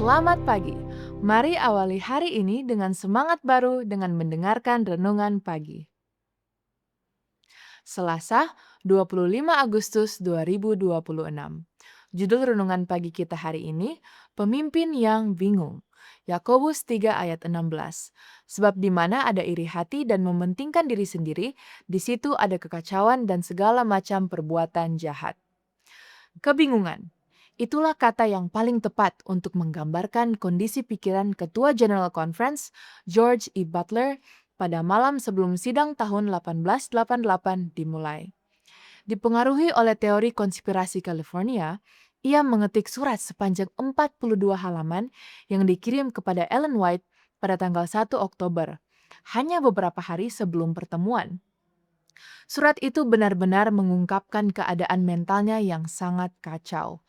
Selamat pagi. Mari awali hari ini dengan semangat baru dengan mendengarkan renungan pagi. Selasa, 25 Agustus 2026. Judul renungan pagi kita hari ini, Pemimpin yang Bingung. Yakobus 3 ayat 16. Sebab di mana ada iri hati dan mementingkan diri sendiri, di situ ada kekacauan dan segala macam perbuatan jahat. Kebingungan. Itulah kata yang paling tepat untuk menggambarkan kondisi pikiran Ketua General Conference George E. Butler pada malam sebelum sidang tahun 1888 dimulai. Dipengaruhi oleh teori konspirasi California, ia mengetik surat sepanjang 42 halaman yang dikirim kepada Ellen White pada tanggal 1 Oktober, hanya beberapa hari sebelum pertemuan. Surat itu benar-benar mengungkapkan keadaan mentalnya yang sangat kacau.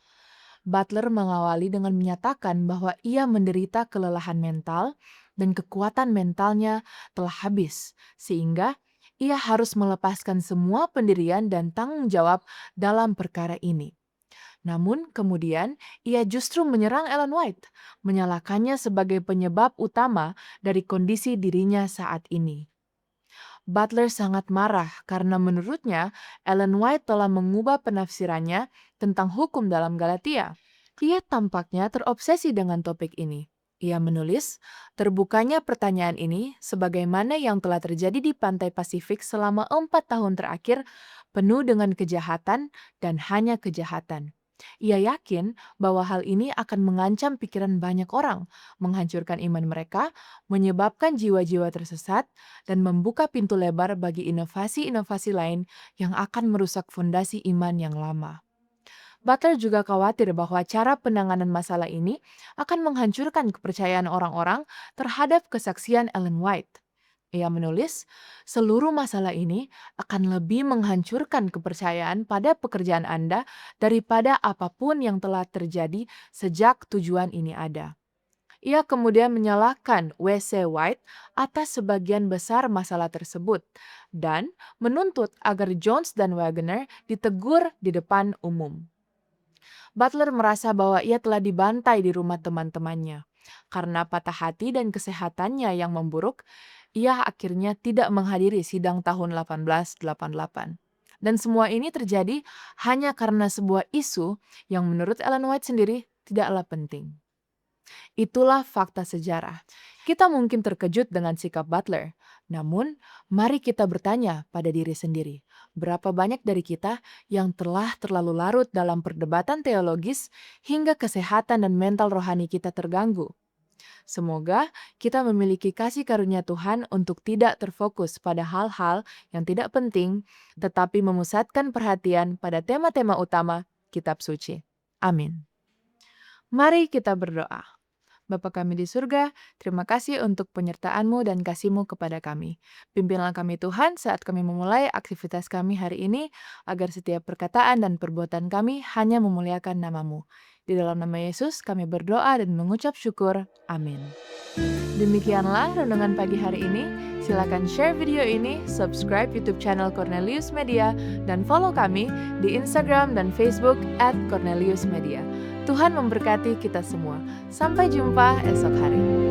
Butler mengawali dengan menyatakan bahwa ia menderita kelelahan mental dan kekuatan mentalnya telah habis, sehingga ia harus melepaskan semua pendirian dan tanggung jawab dalam perkara ini. Namun kemudian ia justru menyerang Ellen White, menyalahkannya sebagai penyebab utama dari kondisi dirinya saat ini. Butler sangat marah karena menurutnya Ellen White telah mengubah penafsirannya tentang hukum dalam Galatia. Ia tampaknya terobsesi dengan topik ini. Ia menulis, terbukanya pertanyaan ini sebagaimana yang telah terjadi di pantai Pasifik selama 4 tahun terakhir penuh dengan kejahatan dan hanya kejahatan. Ia yakin bahwa hal ini akan mengancam pikiran banyak orang, menghancurkan iman mereka, menyebabkan jiwa-jiwa tersesat, dan membuka pintu lebar bagi inovasi-inovasi lain yang akan merusak fondasi iman yang lama. Butler juga khawatir bahwa cara penanganan masalah ini akan menghancurkan kepercayaan orang-orang terhadap kesaksian Ellen White. Ia menulis, seluruh masalah ini akan lebih menghancurkan kepercayaan pada pekerjaan Anda daripada apapun yang telah terjadi sejak tujuan ini ada. Ia kemudian menyalahkan W.C. White atas sebagian besar masalah tersebut dan menuntut agar Jones dan Wagner ditegur di depan umum. Butler merasa bahwa ia telah dibantai di rumah teman-temannya. Karena patah hati dan kesehatannya yang memburuk, ia akhirnya tidak menghadiri sidang tahun 1888. Dan semua ini terjadi hanya karena sebuah isu yang menurut Ellen White sendiri tidaklah penting. Itulah fakta sejarah. Kita mungkin terkejut dengan sikap Butler, namun mari kita bertanya pada diri sendiri, berapa banyak dari kita yang telah terlalu larut dalam perdebatan teologis hingga kesehatan dan mental rohani kita terganggu? Semoga kita memiliki kasih karunia Tuhan untuk tidak terfokus pada hal-hal yang tidak penting, tetapi memusatkan perhatian pada tema-tema utama Kitab Suci. Amin. Mari kita berdoa. Bapa kami di surga, terima kasih untuk penyertaan-Mu dan kasih-Mu kepada kami. Pimpinlah kami Tuhan saat kami memulai aktivitas kami hari ini, agar setiap perkataan dan perbuatan kami hanya memuliakan nama-Mu. Di dalam nama Yesus kami berdoa dan mengucap syukur. Amin. Demikianlah renungan pagi hari ini. Silakan share video ini, subscribe YouTube channel Cornelius Media, dan follow kami di Instagram dan Facebook @corneliusmedia. Tuhan memberkati kita semua. Sampai jumpa esok hari.